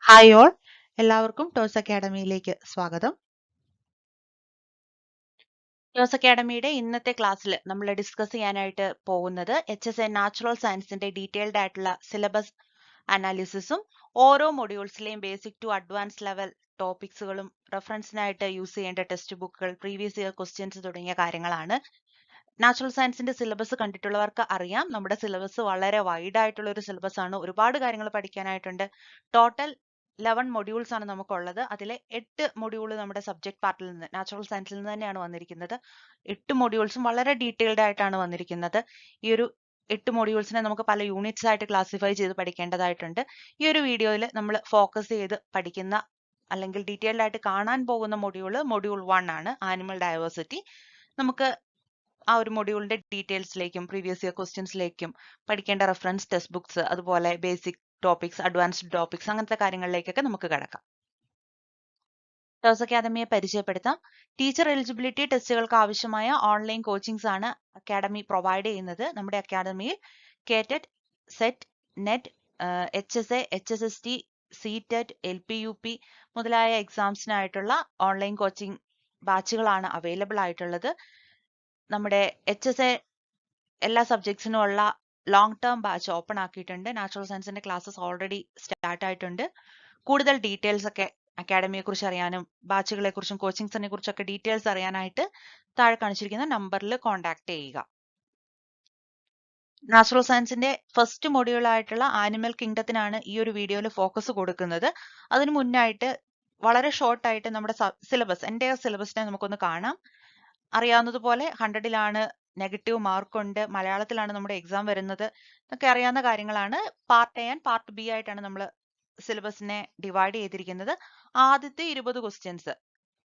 Hi all, എല്ലാവർക്കും toss അക്കാഡമിയിലേക്ക് സ്വാഗതം. Toss അക്കാഡമിയുടെ ഇന്നത്തെ ക്ലാസ്സിൽ നമ്മൾ ഡിസ്കസ് ചെയ്യാനായിട്ട് പോകുന്നത് HSA നാച്ചുറൽ സയൻസിന്റെ ഡീറ്റെയിൽഡ് ആയിട്ടുള്ള സിലബസ് അനാലിസിസും ഓരോ മൊഡ്യൂൾസിലെയും ബേസിക് ടു അഡ്വാൻസ് ലെവൽ ടോപ്പിക്സുകളും റെഫറൻസിനായിട്ട് യൂസ് ചെയ്യേണ്ട ടെക്സ്റ്റ് ബുക്കുകൾ, പ്രീവിയസ് ഇയർ ക്വസ്റ്റ്യൻസ് തുടങ്ങിയ കാര്യങ്ങളാണ്. നാച്ചുറൽ സയൻസിന്റെ സിലബസ് കണ്ടിട്ടുള്ളവർക്ക് അറിയാം, നമ്മുടെ സിലബസ് വളരെ വൈഡ് ആയിട്ടുള്ള ഒരു സിലബസ് ആണ്. ഒരുപാട് കാര്യങ്ങൾ പഠിക്കാനായിട്ടുണ്ട്. ടോട്ടൽ 11 മൊഡ്യൂൾസ് ആണ് നമുക്കുള്ളത്. അതിലെ 8 മൊഡ്യൂൾ നമ്മുടെ സബ്ജക്ട് പാർട്ടിൽ നിന്ന്, നാച്ചുറൽ സയൻസിൽ നിന്ന് തന്നെയാണ് വന്നിരിക്കുന്നത്. 8 മൊഡ്യൂൾസും വളരെ ഡീറ്റെയിൽഡ് ആയിട്ടാണ് വന്നിരിക്കുന്നത്. ഈ ഒരു 8 മൊഡ്യൂൾസിനെ നമുക്ക് പല യൂണിറ്റ്സ് ആയിട്ട് ക്ലാസിഫൈ ചെയ്ത് പഠിക്കേണ്ടതായിട്ടുണ്ട്. ഈ ഒരു വീഡിയോയിൽ നമ്മൾ ഫോക്കസ് ചെയ്ത് പഠിക്കുന്ന അല്ലെങ്കിൽ ഡീറ്റെയിൽഡ് ആയിട്ട് കാണാൻ പോകുന്ന മൊഡ്യൂൾ 1 ആണ്, ആനിമൽ ഡൈവേഴ്സിറ്റി. നമുക്ക് ആ ഒരു മൊഡ്യൂളിന്റെ ഡീറ്റെയിൽസിലേക്കും പ്രീവിയസ് ഇയർ ക്വസ്റ്റ്യൻസിലേക്കും പഠിക്കേണ്ട റെഫറൻസ് ടെക്സ്റ്റ് ബുക്സ്, അതുപോലെ ബേസിക് ടോപ്പിക്സ്, അഡ്വാൻസ്ഡ് ടോപ്പിക്സ്, അങ്ങനത്തെ കാര്യങ്ങളിലേക്കൊക്കെ നമുക്ക് കിടക്കാം. ടോസ് അക്കാദമിയെ പരിചയപ്പെടുത്താം. ടീച്ചർ എലിജിബിലിറ്റി ടെസ്റ്റുകൾക്ക് ആവശ്യമായ ഓൺലൈൻ കോച്ചിങ്സ് ആണ് അക്കാദമി പ്രൊവൈഡ് ചെയ്യുന്നത്. നമ്മുടെ അക്കാദമിയിൽ KTET, SET, NET, HSA, HSST, CTET, LPUP മുതലായ എക്സാംസിനായിട്ടുള്ള ഓൺലൈൻ കോച്ചിങ് ബാച്ചുകളാണ് അവൈലബിൾ ആയിട്ടുള്ളത്. നമ്മുടെ HSA എല്ലാ സബ്ജക്ട്സിനും ഉള്ള ലോങ് ടേം ബാച്ച് ഓപ്പൺ ആക്കിയിട്ടുണ്ട്. നാച്ചുറൽ സയൻസിന്റെ ക്ലാസ്സസ് ഓൾറെഡി സ്റ്റാർട്ട് ആയിട്ടുണ്ട്. കൂടുതൽ ഡീറ്റെയിൽസ് ഒക്കെ അക്കാഡമിയെ കുറിച്ച് അറിയാനും ബാച്ചുകളെ കുറിച്ചും കോച്ചിങ്സിനെ കുറിച്ചൊക്കെ ഡീറ്റെയിൽസ് അറിയാനായിട്ട് താഴെ കാണിച്ചിരിക്കുന്ന നമ്പറിൽ കോൺടാക്ട് ചെയ്യുക. നാച്ചുറൽ സയൻസിന്റെ ഫസ്റ്റ് മൊഡ്യൂൾ ആയിട്ടുള്ള ആനിമൽ കിങ്ഡത്തിനാണ് ഈ ഒരു വീഡിയോയിൽ ഫോക്കസ് കൊടുക്കുന്നത്. അതിനു മുന്നായിട്ട് വളരെ ഷോർട്ട് ആയിട്ട് നമ്മുടെ സിലബസ്, എൻ്റെ സിലബസിനെ നമുക്കൊന്ന് കാണാം. അറിയാവുന്നതുപോലെ 100ലാണ് നെഗറ്റീവ് മാർക്ക് ഉണ്ട്. മലയാളത്തിലാണ് നമ്മുടെ എക്സാം വരുന്നത്. ഇതൊക്കെ അറിയാവുന്ന കാര്യങ്ങളാണ്. Part A and part B ആയിട്ടാണ് നമ്മൾ സിലബസിനെ ഡിവൈഡ് ചെയ്തിരിക്കുന്നത്. ആദ്യത്തെ 20 ക്വസ്റ്റ്യൻസ്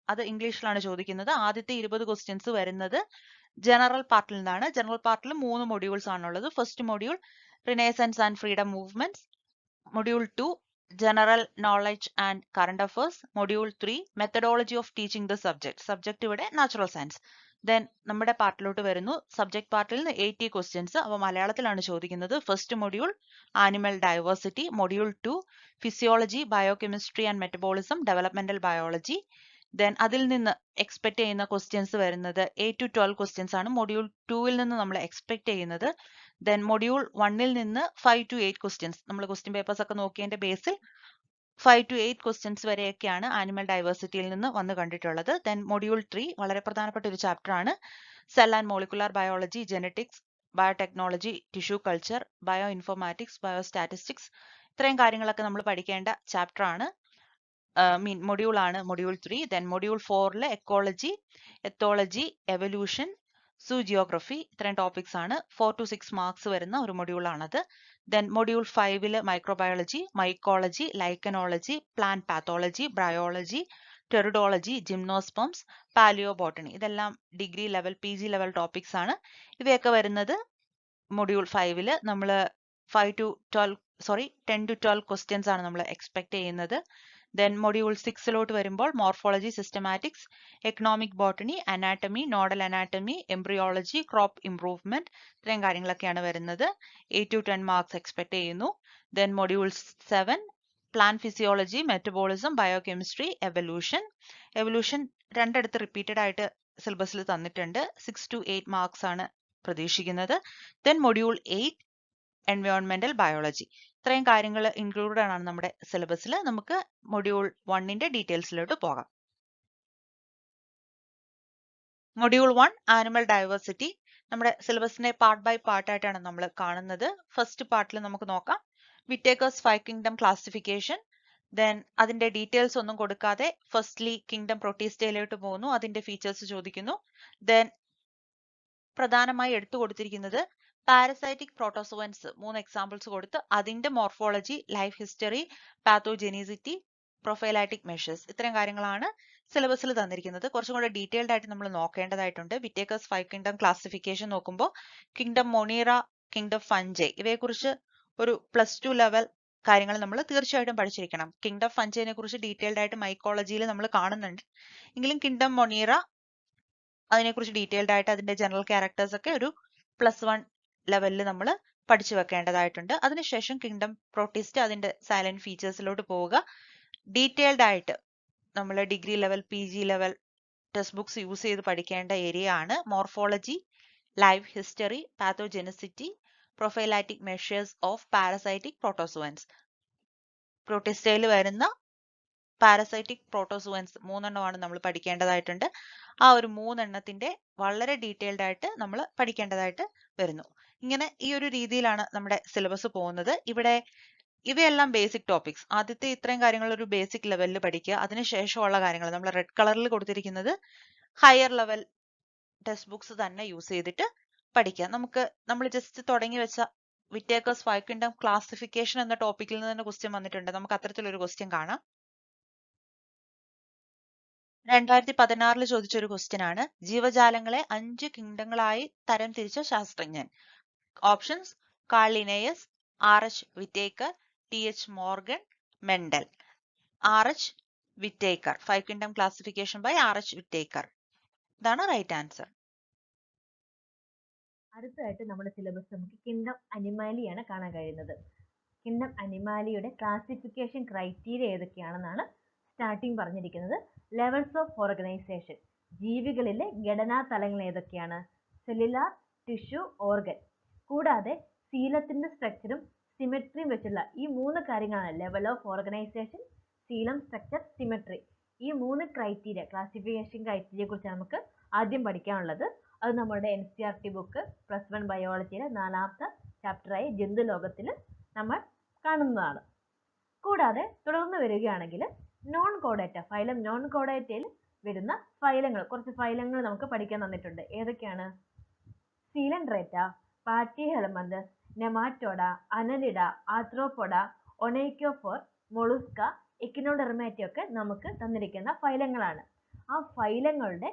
അത് ഇംഗ്ലീഷിലാണ് ചോദിക്കുന്നത്. ആദ്യത്തെ 20 ക്വസ്റ്റ്യൻസ് വരുന്നത് ജനറൽ പാർട്ടിൽ നിന്നാണ്. ജനറൽ പാർട്ടിൽ 3 മൊഡ്യൂൾസ് ആണുള്ളത്. First module renaissance and freedom movements, module 2 general knowledge and current affairs, module 3 methodology of teaching the subject ഇവിടെ നാച്ചുറൽ സയൻസ്. ദെൻ നമ്മുടെ പാർട്ടിലോട്ട് വരുന്നു. സബ്ജക്ട് പാർട്ടിൽ നിന്ന് 80 ക്വസ്റ്റ്യൻസ്, അപ്പോൾ മലയാളത്തിലാണ് ചോദിക്കുന്നത്. First module animal diversity, module 2 physiology, biochemistry and metabolism, developmental biology. Then അതിൽ നിന്ന് എക്സ്പെക്ട് ചെയ്യുന്ന ക്വസ്റ്റ്യൻസ് വരുന്നത് 8 to 12 ക്വസ്റ്റ്യൻസ് ആണ് മൊഡ്യൂൾ 2-ൽ നിന്ന് നമ്മൾ എക്സ്പെക്ട് ചെയ്യുന്നത്. ദെൻ മൊഡ്യൂൾ 1-ൽ നിന്ന് 5 to 8 ക്വസ്റ്റ്യൻസ്, നമ്മൾ ക്വസ്റ്റ്യൻ പേപ്പേഴ്സ് ഒക്കെ നോക്കിയതിന്റെ ബേസിൽ 5 to 8 ക്വസ്റ്റ്യൻസ് വരെയൊക്കെയാണ് ആനിമൽ ഡൈവേഴ്സിറ്റിയിൽ നിന്ന് വന്ന് കണ്ടിട്ടുള്ളത്. ദെൻ മൊഡ്യൂൾ 3 വളരെ പ്രധാനപ്പെട്ട ഒരു ചാപ്റ്റർ ആണ്. Cell and molecular biology, genetics, biotechnology, tissue culture, bio informatics, biostatistics, ഇത്രയും കാര്യങ്ങളൊക്കെ നമ്മൾ പഠിക്കേണ്ട ചാപ്റ്റർ ആണ്, മൊഡ്യൂൾ ആണ് മൊഡ്യൂൾ 3. ദെൻ മൊഡ്യൂൾ 4-ല് എക്കോളജി, എത്തോളജി, എവല്യൂഷൻ, ജിയോഗ്രഫി, ഇത്രയും ടോപ്പിക്സ് ആണ്. 4 to 6 മാർക്സ് വരുന്ന ഒരു മൊഡ്യൂൾ ആണത്. ദെൻ മൊഡ്യൂൾ 5-ല് microbiology, mycology, lichenology, plant pathology, biology, pteridology, gymnosperms, palaeo botany, ഇതെല്ലാം degree level, PG level topics ആണ്. ഇവയൊക്കെ വരുന്നത് മൊഡ്യൂൾ 5-ല് നമ്മൾ 10 to 12 ക്വസ്റ്റ്യൻസ് ആണ് നമ്മൾ എക്സ്പെക്ട് ചെയ്യുന്നത്. ദെൻ മൊഡ്യൂൾ 6-ലോട്ട് വരുമ്പോൾ morphology, systematics, economic botany, anatomy, nodal anatomy, embryology, crop improvement, ഇത്രയും കാര്യങ്ങളൊക്കെയാണ് വരുന്നത്. 8 to 10 മാർക്സ് എക്സ്പെക്ട് ചെയ്യുന്നു. Then module 7 plant physiology, metabolism, biochemistry, evolution രണ്ടിടത്ത് റിപ്പീറ്റഡ് ആയിട്ട് സിലബസിൽ തന്നിട്ടുണ്ട്. 6 to 8 മാർക്സ് ആണ് പ്രതീക്ഷിക്കുന്നത്. ദെൻ മൊഡ്യൂൾ 8 എൻവയോൺമെന്റൽ ബയോളജി, ഇത്രയും കാര്യങ്ങൾ ഇൻക്ലൂഡഡ് ആണ് നമ്മുടെ സിലബസിൽ. നമുക്ക് മൊഡ്യൂൾ 1-ന്റെ ഡീറ്റെയിൽസിലോട്ട് പോകാം. മൊഡ്യൂൾ 1 ആനിമൽ ഡൈവേഴ്സിറ്റി നമ്മുടെ സിലബസിനെ പാർട്ട് ബൈ പാർട്ട് ആയിട്ടാണ് നമ്മൾ കാണുന്നത്. ഫസ്റ്റ് പാർട്ടിൽ നമുക്ക് നോക്കാം വിറ്റേക്കേഴ്സ് 5 കിങ്ഡം ക്ലാസിഫിക്കേഷൻ. ദെൻ അതിന്റെ ഡീറ്റെയിൽസ് ഒന്നും കൊടുക്കാതെ ഫസ്റ്റ്ലി കിങ്ഡം പ്രൊട്ടീസ്റ്റയിലോട്ട് പോകുന്നു, അതിന്റെ ഫീച്ചേഴ്സ് ചോദിക്കുന്നു. ദെൻ പ്രധാനമായി എടുത്തു കൊടുത്തിരിക്കുന്നത് പാരസൈറ്റിക് പ്രോട്ടോസോവൻസ് 3 എക്സാമ്പിൾസ് കൊടുത്ത് അതിന്റെ മോർഫോളജി, ലൈഫ് ഹിസ്റ്ററി, പാത്തോജെനിസിറ്റി, പ്രൊഫൈലൈറ്റിക് മെഷേഴ്സ്, ഇത്രയും കാര്യങ്ങളാണ് സിലബസിൽ തന്നിരിക്കുന്നത്. കുറച്ചും കൂടെ ഡീറ്റെയിൽഡ് ആയിട്ട് നമ്മൾ നോക്കേണ്ടതായിട്ടുണ്ട്. വിറ്റേക്കേഴ്സ് 5 കിങ്ഡം ക്ലാസിഫിക്കേഷൻ നോക്കുമ്പോൾ കിങ്ഡം മൊണീറ, കിങ്ഡം ഫഞ്ചെ, ഇവയെക്കുറിച്ച് ഒരു +2 ലെവൽ കാര്യങ്ങൾ നമ്മൾ തീർച്ചയായിട്ടും പഠിച്ചിരിക്കണം. കിങ്ഡം ഫഞ്ചേനെ കുറിച്ച് ഡീറ്റെയിൽഡ് ആയിട്ട് മൈക്കോളജിയിൽ നമ്മൾ കാണുന്നുണ്ട്. എങ്കിലും കിങ്ഡം മൊണീറ അതിനെക്കുറിച്ച് ഡീറ്റെയിൽഡ് ആയിട്ട് അതിന്റെ ജനറൽ ക്യാരക്ടേഴ്സ് ഒക്കെ ഒരു +1 ലെവലിൽ നമ്മൾ പഠിച്ചു വെക്കേണ്ടതായിട്ടുണ്ട്. അതിനുശേഷം കിങ്ഡം പ്രോട്ടിസ്റ്റ് അതിന്റെ സൈലന്റ് ഫീച്ചേഴ്സിലോട്ട് പോവുക. ഡീറ്റെയിൽഡ് ആയിട്ട് നമ്മൾ degree level PG level text books use ചെയ്ത് പഠിക്കേണ്ട ഏരിയ ആണ് morphology, life history, pathogenicity, prophylactic measures of parasitic protozoans. പ്രോട്ടിസ്റ്റയിൽ വരുന്ന പാരസൈറ്റിക് പ്രോട്ടോസുവൻസ് 3 നമ്മൾ പഠിക്കേണ്ടതായിട്ടുണ്ട്. ആ ഒരു 3 വളരെ ഡീറ്റെയിൽഡ് ആയിട്ട് നമ്മൾ പഠിക്കേണ്ടതായിട്ട് വരുന്നു. ഇങ്ങനെ ഈ ഒരു രീതിയിലാണ് നമ്മുടെ സിലബസ് പോകുന്നത്. ഇവയെല്ലാം ബേസിക് ടോപ്പിക്സ്. ആദ്യത്തെ ഇത്രയും കാര്യങ്ങൾ ഒരു ബേസിക് ലെവലിൽ പഠിക്കുക. അതിനുശേഷമുള്ള കാര്യങ്ങൾ നമ്മൾ റെഡ് കളറിൽ കൊടുത്തിരിക്കുന്നത് ഹയർ ലെവൽ ടെക്സ്റ്റ് ബുക്സ് തന്നെ യൂസ് ചെയ്തിട്ട് പഠിക്കുക. നമ്മൾ ജസ്റ്റ് തുടങ്ങി വെച്ച വിറ്റേക്കേഴ്സ് 5 കിങ്ഡം ക്ലാസിഫിക്കേഷൻ എന്ന ടോപ്പിക്കിൽ നിന്ന് തന്നെ ക്വസ്റ്റ്യൻ വന്നിട്ടുണ്ട്. നമുക്ക് അത്തരത്തിലൊരു ക്വസ്റ്റ്യൻ കാണാം. 2016 ചോദിച്ച ഒരു ക്വസ്റ്റ്യൻ ആണ്. ജീവജാലങ്ങളെ 5 കിങ്ഡങ്ങളായി തരംതിരിച്ച ശാസ്ത്രജ്ഞൻ. Options: Carl Linnaeus, R.H. Whittaker, T.H. Morgan, Mendel. R.H. Whittaker. 5 kingdom classification by R.H. Whittaker. ഇതാണ് റൈറ്റ് ആൻസർ. അടുത്തതായിട്ട് നമ്മുടെ സിലബസ് നമുക്ക് കിങ്ഡം അനിമാലിയാണ് കാണാൻ കഴിയുന്നത്. കിങ്ഡം അനിമാലിയുടെ ക്ലാസിഫിക്കേഷൻ ക്രൈറ്റീരിയ ഏതൊക്കെയാണെന്നാണ് സ്റ്റാർട്ടിങ് പറഞ്ഞിരിക്കുന്നത്. ലെവൽസ് ഓഫ് ഓർഗനൈസേഷൻ, ജീവികളിലെ ഘടനാ തലങ്ങൾ ഏതൊക്കെയാണ്? Cellular, tissue, organ. കൂടാതെ സീലത്തിന്റെ സ്ട്രക്ചറും സിമെട്രിയും വെച്ചുള്ള ഈ 3 കാര്യങ്ങളാണ് level of organisation, coelom, structure, symmetry. ഈ 3 ക്രൈറ്റീരിയ, ക്ലാസിഫിക്കേഷൻ ക്രൈറ്റീരിയയെ കുറിച്ച് നമുക്ക് ആദ്യം പഠിക്കാനുള്ളത്. അത് നമ്മുടെ NCERT ബുക്ക് +1 ബയോളജിയിലെ 4ാമത്തെ ചാപ്റ്ററായി ജന്തുലോകത്തിൽ നമ്മൾ കാണുന്നതാണ്. കൂടാതെ തുടർന്ന് വരികയാണെങ്കിൽ നോൺ കോഡേറ്റ ഫൈലം, നോൺ കോഡേറ്റയിൽ വരുന്ന ഫൈലങ്ങൾ, കുറച്ച് ഫൈലങ്ങൾ നമുക്ക് പഠിക്കാൻ തന്നിട്ടുണ്ട്. ഏതൊക്കെയാണ്? സീലൻഡ്രേറ്റ, പാറ്റിഹെലമന്തസ്, നെമാറ്റോഡ, അനലിഡ, ആർത്രോപോഡ, ഒനൈക്കോഫോർ, മൊളുസ്ക, എക്കിനോഡെർമാറ്റ ഒക്കെ നമുക്ക് തന്നിരിക്കുന്ന ഫൈലങ്ങളാണ്. ആ ഫൈലങ്ങളുടെ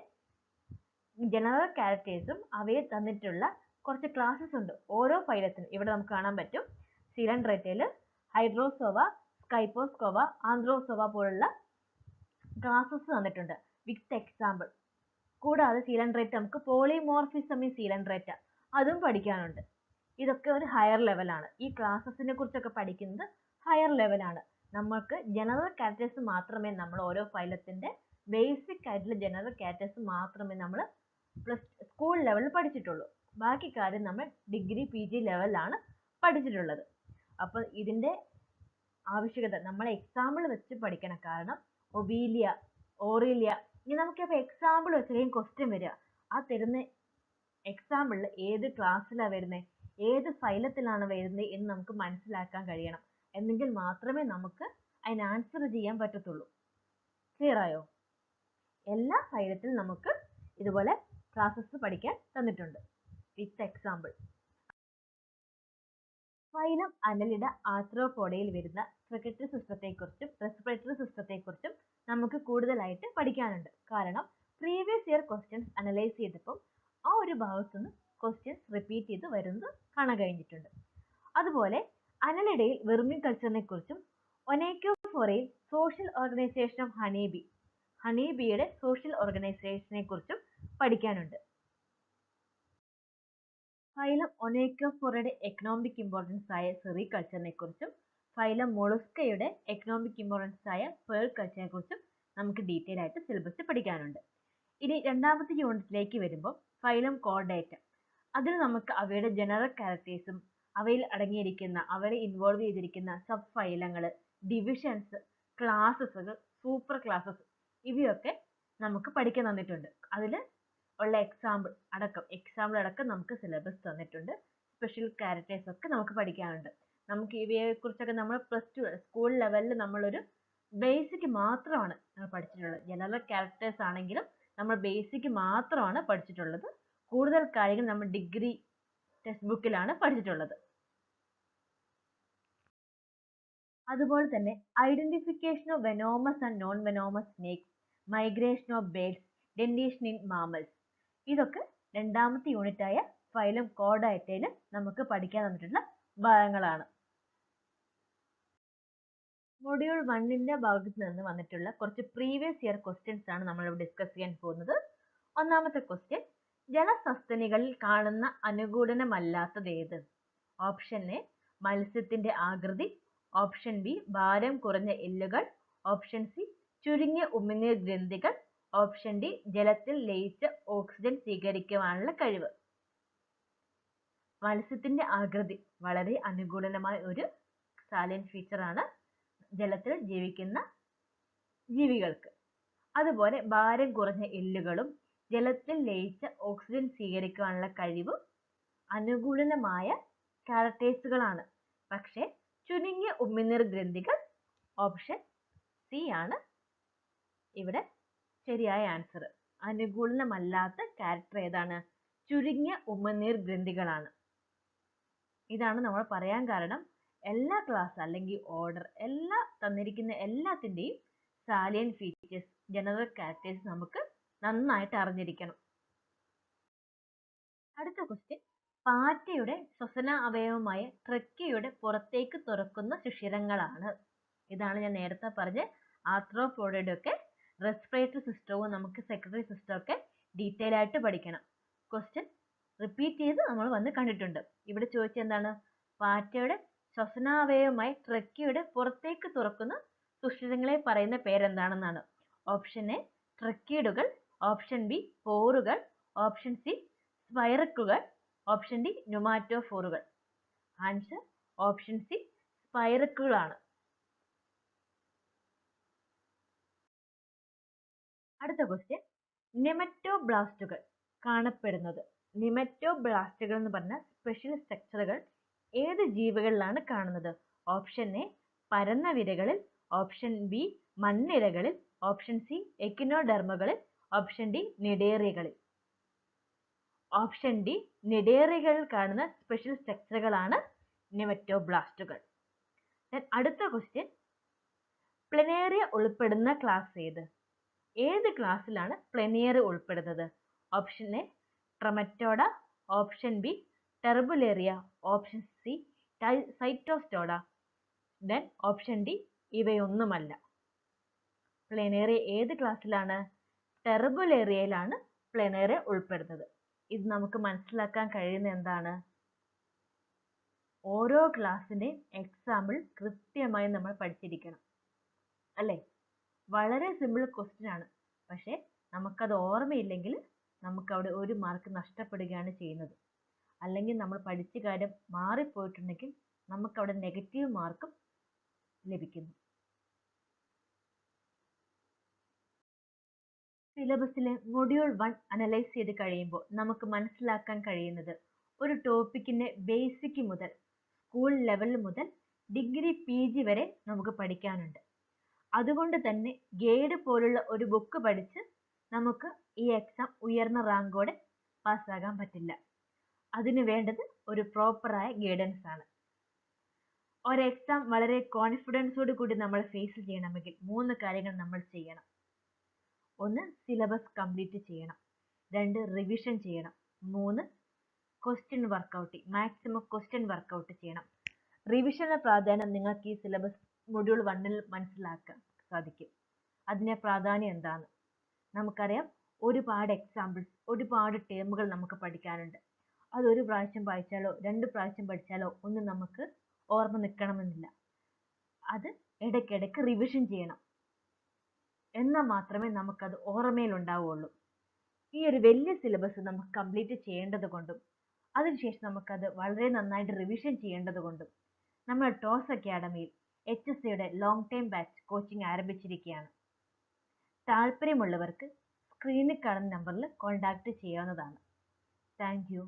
ജനറൽ ക്യാരക്ടേഴ്സും അവയിൽ തന്നിട്ടുള്ള കുറച്ച് ക്ലാസ്സസ് ഉണ്ട് ഓരോ ഫൈലത്തിനും. ഇവിടെ നമുക്ക് കാണാൻ പറ്റും. സീലൻഡ്രേറ്റയിൽ ഹൈഡ്രോസോവ, സ്കൈപ്പോസ്കോവ, ആന്ത്രോസോവ പോലുള്ള ക്ലാസ്സസ് തന്നിട്ടുണ്ട് വിത്ത് എക്സാമ്പിൾ. കൂടാതെ സീലൻഡ്രേറ്റ നമുക്ക് പോളിമോർഫിസം ഇൻ സീലൻഡ്രേറ്റ അതും പഠിക്കാനുണ്ട്. ഇതൊക്കെ ഒരു ഹയർ ലെവലാണ്. ഈ ക്ലാസ്സസിനെ കുറിച്ചൊക്കെ പഠിക്കുന്നത് ഹയർ ലെവലാണ്. നമുക്ക് ജനറൽ ക്യാരക്ടേഴ്സ് മാത്രമേ നമ്മൾ ഓരോ ഫൈലത്തിന്റെ ബേസിക് ആയിട്ടുള്ള ജനറൽ ക്യാരക്ടേഴ്സ് മാത്രമേ നമ്മൾ സ്കൂൾ ലെവലിൽ പഠിച്ചിട്ടുള്ളൂ. ബാക്കി കാര്യം നമ്മൾ ഡിഗ്രി PG ലെവലിലാണ് പഠിച്ചിട്ടുള്ളത്. അപ്പോൾ ഇതിന്റെ ആവശ്യകത നമ്മൾ എക്സാമ്പിൾ വെച്ച് പഠിക്കണം. കാരണം ഒബീലിയ, ഓറിലിയ, ഇനി നമുക്ക് അപ്പോൾ എക്സാമ്പിൾ വെച്ചാലും ക്വസ്റ്റ്യൻ വരിക. ആ തരുന്ന എക്സാമ്പിളിൽ ഏത് ക്ലാസ്സിലാണ് വരുന്നത്, ഏത് ഫൈലത്തിലാണ് വരുന്നത് എന്ന് നമുക്ക് മനസ്സിലാക്കാൻ കഴിയണം. എന്നെങ്കിൽ മാത്രമേ നമുക്ക് അതിന് ആൻസർ ചെയ്യാൻ പറ്റത്തുള്ളൂ. ക്ലിയർ ആയോ? എല്ലാ ഫൈലത്തിലും നമുക്ക് ഇതുപോലെ ക്ലാസ്സസ് പഠിക്കാൻ തന്നിട്ടുണ്ട് വിത്ത് എക്സാമ്പിൾ. ഫൈലം അനലിഡ ആർത്രോപോഡയിൽ വരുന്ന സെക്രട്ടറി സിസ്റ്റത്തെക്കുറിച്ചും റെസ്പിറേറ്ററി സിസ്റ്റത്തെക്കുറിച്ചും നമുക്ക് കൂടുതലായിട്ട് പഠിക്കാനുണ്ട്. കാരണം പ്രീവിയസ് ഇയർ ക്വസ്റ്റ്യൻസ് അനലൈസ് ചെയ്തപ്പോൾ ആ ഒരു ഭാഗത്തുനിന്ന് ക്വസ്റ്റ്യൻസ് റിപ്പീറ്റ് ചെയ്ത് വരുന്നത് കാണാൻ കഴിഞ്ഞിട്ടുണ്ട്. അതുപോലെ അനലിഡയിൽ വെർമികൾച്ചറിനെ കുറിച്ചും ഒനൈക്കോഫോറയിൽ സോഷ്യൽ ഓർഗനൈസേഷൻ ഓഫ് ഹണീബി, ഹണീബിയുടെ സോഷ്യൽ ഓർഗനൈസേഷനെ കുറിച്ചും പഠിക്കാനുണ്ട്. ഫൈലം ഒനൈക്കോഫോറയുടെ എക്കണോമിക് ഇമ്പോർട്ടൻസ് ആയ സെറികൾച്ചറിനെ കുറിച്ചും ഫൈലം മൊളുസ്കയുടെ എക്കണോമിക് ഇമ്പോർട്ടൻസ് ആയ പേൾ കൾച്ചറിനെ കുറിച്ചും നമുക്ക് ഡീറ്റെയിൽ ആയിട്ട് സിലബസ് പഠിക്കാനുണ്ട്. ഇനി രണ്ടാമത്തെ യൂണിറ്റിലേക്ക് വരുമ്പോൾ ഫൈലം കോർഡേറ്റ, അതിൽ നമുക്ക് അവയുടെ ജനറൽ ക്യാരക്ടേഴ്സും അവയിൽ അടങ്ങിയിരിക്കുന്ന അവരെ ഇൻവോൾവ് ചെയ്തിരിക്കുന്ന സബ് ഫൈലങ്ങൾ, ഡിവിഷൻസ്, ക്ലാസ്സസുകൾ, സൂപ്പർ ക്ലാസ്സസ് ഇവയൊക്കെ നമുക്ക് പഠിക്കാൻ തന്നിട്ടുണ്ട്. അതിൽ ഉള്ള എക്സാമ്പിൾ അടക്കം നമുക്ക് സിലബസ് തന്നിട്ടുണ്ട്. സ്പെഷ്യൽ ക്യാരക്ടേഴ്സ് ഒക്കെ നമുക്ക് പഠിക്കാനുണ്ട്. നമുക്ക് ഇവയെ കുറിച്ചൊക്കെ നമ്മൾ +2 സ്കൂൾ ലെവലിൽ നമ്മളൊരു ബേസിക് മാത്രമാണ് പഠിച്ചിട്ടുള്ളത്. ജനറൽ ക്യാരക്ടേഴ്സ് ആണെങ്കിലും നമ്മൾ ബേസിക് മാത്രമാണ് പഠിച്ചിട്ടുള്ളത്. കൂടുതൽ കാര്യങ്ങൾ നമ്മൾ ഡിഗ്രി ടെക്സ്റ്റ് ബുക്കിലാണ് പഠിച്ചിട്ടുള്ളത്. അതുപോലെ തന്നെ identification of venomous and non venomous snakes, migration of birds, dentition in mammals, ഇതൊക്കെ രണ്ടാമത്തെ യൂണിറ്റ് ആയ ഫൈലം കോർഡേറ്റയിൽ നമുക്ക് പഠിക്കാൻ തന്നിട്ടുള്ള ഭാഗങ്ങളാണ്. മൊഡ്യൂൾ 1ന്റെ ഭാഗത്ത് നിന്ന് വന്നിട്ടുള്ള കുറച്ച് പ്രീവിയസ് ഇയർ ക്വസ്റ്റ്യൻസ് ആണ് നമ്മൾ ഇവിടെ ഡിസ്കസ് ചെയ്യാൻ പോകുന്നത്. ഒന്നാമത്തെ ക്വസ്റ്റ്യൻ, ജലസസ്തനികളിൽ കാണുന്ന അനുകൂലനമല്ലാത്തത് ഏത്? ഓപ്ഷൻ എ മത്സ്യത്തിന്റെ ആകൃതി, ഓപ്ഷൻ ബി ഭാരം കുറഞ്ഞ എല്ലുകൾ, ഓപ്ഷൻ സി ചുരുങ്ങിയ ഉമിനീർ ഗ്രന്ഥികൾ, ഓപ്ഷൻ ഡി ജലത്തിൽ ലയിച്ച ഓക്സിജൻ സ്വീകരിക്കുവാനുള്ള കഴിവ്. മത്സ്യത്തിന്റെ ആകൃതി വളരെ അനുകൂലമായ ഒരു സാലൈൻ ഫീച്ചർ ആണ് ജലത്തിൽ ജീവിക്കുന്ന ജീവികൾക്ക്. അതുപോലെ ഭാരം കുറഞ്ഞ എല്ലുകളും ജലത്തിൽ ലയിച്ച ഓക്സിജൻ സ്വീകരിക്കുവാനുള്ള കഴിവും അനുകൂലമായ ക്യാരക്ടേഴ്സുകളാണ്. പക്ഷേ ചുരുങ്ങിയ ഉമിനീർ ഗ്രന്ഥികൾ ഓപ്ഷൻ സി ആണ് ഇവിടെ ശരിയായ ആൻസർ. അനുകൂലമല്ലാത്ത ക്യാരക്ടർ ഏതാണ്? ചുരുങ്ങിയ ഉമിനീർ ഗ്രന്ഥികളാണ്. ഇതാണ് നമ്മൾ പറയാൻ കാരണം. എല്ലാ ക്ലാസ് അല്ലെങ്കിൽ ഓർഡർ തന്നിരിക്കുന്ന എല്ലാത്തിന്റെയും സാലിയൻ ഫീച്ചേഴ്സ്, ജനറൽ ക്യാരക്ടേഴ്സ് നമുക്ക് നന്നായിട്ട് അറിഞ്ഞിരിക്കണം. അടുത്ത ക്വസ്റ്റ്യൻ, പാറ്റയുടെ ശ്വസന അവയവമായ ട്രക്കിയുടെ പുറത്തേക്ക് തുറക്കുന്ന സുഷിരങ്ങളാണ്. ഇതാണ് ഞാൻ നേരത്തെ പറഞ്ഞ ആർത്രോപോഡയുടെ ഒക്കെ റെസ്പിറേറ്ററി സിസ്റ്റവും നമുക്ക് സെക്രട്ടറി സിസ്റ്റം ഒക്കെ ഡീറ്റെയിൽ ആയിട്ട് പഠിക്കണം. ക്വസ്റ്റ്യൻ റിപ്പീറ്റ് ചെയ്ത് നമ്മൾ വന്ന് കണ്ടിട്ടുണ്ട്. ഇവിടെ ചോദിച്ചത് എന്താണ്? പാറ്റയുടെ ശ്വസനാവയവമായ ട്രക്കിയുടെ പുറത്തേക്ക് തുറക്കുന്ന സുഷിരങ്ങളെ പറയുന്ന പേരെന്താണെന്നാണ്. ഓപ്ഷൻ എ ട്രക്കീഡുകൾ, ഓപ്ഷൻ ബി പോറുകൾ, ഓപ്ഷൻ സി സ്പൈറക്കുകൾ, ഓപ്ഷൻ ഡി ന്യൂമാറ്റോഫോറുകൾ. ആൻസർ ഓപ്ഷൻ സി സ്പൈറക്കുകളാണ്. അടുത്ത ക്വസ്റ്റ്യൻ, നെമറ്റോബ്ലാസ്റ്റുകൾ കാണപ്പെടുന്നത്. നെമറ്റോബ്ലാസ്റ്റുകൾ എന്ന് പറഞ്ഞ സ്പെഷ്യൽ സ്ട്രക്ചറുകൾ ഏത് ജീവികളിലാണ് കാണുന്നത്? ഓപ്ഷൻ എ പരന്ന വിരകളിൽ, ഓപ്ഷൻ ബി മണ്ണിരകളിൽ, ഓപ്ഷൻ സി എക്കിനോഡെർമകളിൽ, ഓപ്ഷൻ ഡി നിഡേറിയകളിൽ. ഓപ്ഷൻ ഡി നിഡേറിയകളിൽ കാണുന്ന സ്പെഷ്യൽ സ്ട്രക്ചറുകളാണ് നെമറ്റോബ്ലാസ്റ്റുകൾ. അടുത്ത ക്വസ്റ്റ്യൻ, പ്ലനേറിയ ഉൾപ്പെടുന്ന ക്ലാസ് ഏത്? ഏത് ക്ലാസ്സിലാണ് പ്ലനേറിയ ഉൾപ്പെടുന്നത്? Option A trematoda, option B turbellaria, option C സൈറ്റോസ്റ്റോഡ, ദെൻ ഓപ്ഷൻ ഡി ഇവയൊന്നുമല്ല. പ്ലനേറിയ ഏത് ക്ലാസ്സിലാണ്? ടെർബുലേറിയയിലാണ് പ്ലനേറിയ ഉൾപ്പെടുന്നത്. ഇത് നമുക്ക് മനസ്സിലാക്കാൻ കഴിയുന്ന എന്താണ്? ഓരോ ക്ലാസ്സിന്റെയും എക്സാമ്പിൾ കൃത്യമായി നമ്മൾ പഠിച്ചിരിക്കണം അല്ലേ? വളരെ സിമ്പിൾ ക്വസ്റ്റ്യൻ ആണ്. പക്ഷെ നമുക്കത് ഓർമ്മയില്ലെങ്കിൽ നമുക്ക് അവിടെ ഒരു മാർക്ക് നഷ്ടപ്പെടുകയാണ് ചെയ്യുന്നത്. അല്ലെങ്കിൽ നമ്മൾ പഠിച്ച കാര്യം മാറിപ്പോയിട്ടുണ്ടെങ്കിൽ നമുക്ക് അവിടെ നെഗറ്റീവ് മാർക്കും ലഭിക്കുന്നു. സിലബസിലെ മൊഡ്യൂൾ 1 അനലൈസ് ചെയ്ത് കഴിയുമ്പോൾ നമുക്ക് മനസ്സിലാക്കാൻ കഴിയുന്നത് ഒരു ടോപ്പിക്കിന്റെ ബേസിക് മുതൽ സ്കൂൾ ലെവൽ മുതൽ ഡിഗ്രി PG വരെ നമുക്ക് പഠിക്കാനുണ്ട്. അതുകൊണ്ട് തന്നെ ഗൈഡ് പോലുള്ള ഒരു ബുക്ക് പഠിച്ച് നമുക്ക് ഈ എക്സാം ഉയർന്ന റാങ്കോടെ പാസ്സാകാൻ പറ്റില്ല. അതിന് വേണ്ടത് ഒരു പ്രോപ്പറായ ഗൈഡൻസ് ആണ്. ഒരു എക്സാം വളരെ കോൺഫിഡൻസോട് കൂടി നമ്മൾ ഫേസ് ചെയ്യണമെങ്കിൽ 3 കാര്യങ്ങൾ നമ്മൾ ചെയ്യണം. 1 സിലബസ് കംപ്ലീറ്റ് ചെയ്യണം, 2 റിവിഷൻ ചെയ്യണം, 3 question workout, maximum question workout ചെയ്യണം. റിവിഷന്റെ പ്രാധാന്യം നിങ്ങൾക്ക് ഈ സിലബസ് മൊഡ്യൂൾ 1 മനസ്സിലാക്കാൻ സാധിക്കും. അതിന്റെ പ്രാധാന്യം എന്താണ്? നമുക്കറിയാം, ഒരുപാട് എക്സാമ്പിൾസ്, ഒരുപാട് ടേമുകൾ നമുക്ക് പഠിക്കാനുണ്ട്. അത് ഒരു പ്രാവശ്യം വായിച്ചാലോ 2 പ്രാവശ്യം പഠിച്ചാലോ ഒന്നും നമുക്ക് ഓർമ്മ നിൽക്കണമെന്നില്ല. അത് ഇടയ്ക്കിടയ്ക്ക് റിവിഷൻ ചെയ്യണം. എന്നാൽ മാത്രമേ നമുക്കത് ഓർമ്മയിൽ ഉണ്ടാവുകയുള്ളൂ. ഈ ഒരു വലിയ സിലബസ് നമുക്ക് കംപ്ലീറ്റ് ചെയ്യേണ്ടത് കൊണ്ടും അതിനുശേഷം നമുക്കത് വളരെ നന്നായിട്ട് റിവിഷൻ ചെയ്യേണ്ടത് കൊണ്ടും നമ്മൾ ടോസ് അക്കാഡമിയിൽ HSCയുടെ ലോങ് ടൈം ബാച്ച് കോച്ചിങ് ആരംഭിച്ചിരിക്കുകയാണ്. താല്പര്യമുള്ളവർക്ക് സ്ക്രീനിൽ കാണുന്ന നമ്പറിൽ കോൺടാക്ട് ചെയ്യാവുന്നതാണ്. Thank U.